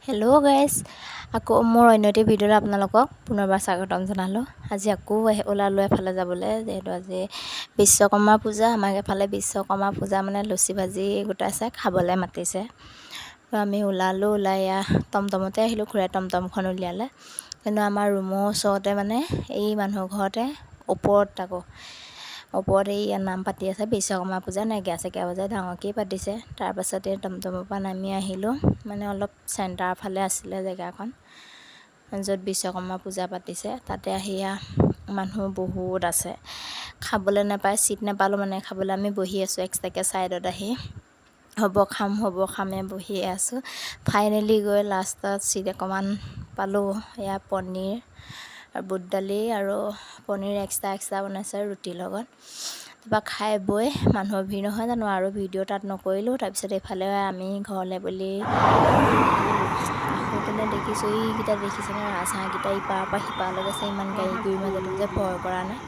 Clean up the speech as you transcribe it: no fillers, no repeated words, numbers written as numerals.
Hello' guys, আকৌ মোৰ অন্য এটি ভিডিঅ'ত আপোনালোকক পুনৰবাৰ স্বাগতম জনালোঁ। আজি আকৌ ওলালোঁ এফালে যাবলৈ, যিহেতু আজি বিশ্বকৰ্মা পূজা। আমাক এফালে বিশ্বকৰ্মা পূজা মানে লুচি ভাজি গোটাইছে, খাবলৈ মাতিছে। তো আমি ওলালোঁ, ওলাই এয়া টমটমতে আহিলোঁ, খুৰাই টমটমখন উলিয়ালে। কিন্তু আমাৰ ৰুমৰ ওচৰতে মানে এই মানুহ ঘৰতে ওপৰত এই নাম পাতি আছে, বিশ্বকৰ্মা পূজা নাইকিয়া চেকিয়া বজাই ডাঙৰকেই পাতিছে। তাৰপাছতে টমটমৰ পৰা নামি আহিলোঁ, মানে অলপ চেণ্টাৰ ফালে আছিলে জেগাখন য'ত বিশ্বকৰ্মা পূজা পাতিছে। তাতে আহিয়া মানুহ বহুত আছে, খাবলৈ নাপায়, চিট নাপালোঁ মানে খাবলৈ। আমি বহি আছোঁ এক্সট্ৰাকৈ ছাইডত আহি, হ'ব খামে বহিয়ে আছোঁ। ফাইনেলি গৈ লাষ্টত চিট অকণমান পালোঁ। এয়া পনীৰ আৰু বুট দালি আৰু পনীৰ এক্সট্ৰা বনাইছে ৰুটিৰ লগত। তাৰপৰা খাই বৈ মানুহৰ ভিৰ নহয় জানো, আৰু ভিডিঅ' তাত নকৰিলোঁ। তাৰপিছত এইফালে আমি ঘৰলৈ বুলি আহোঁতেনে দেখিছোঁ এইকেইটা দেখিছেনে, ৰাজহাঁহকেইটা ইপাৰৰ পৰা সিপাৰলৈ গৈছে। ইমান গাড়ী গুৰিৰ মাজতো যে ভয় কৰা নাই।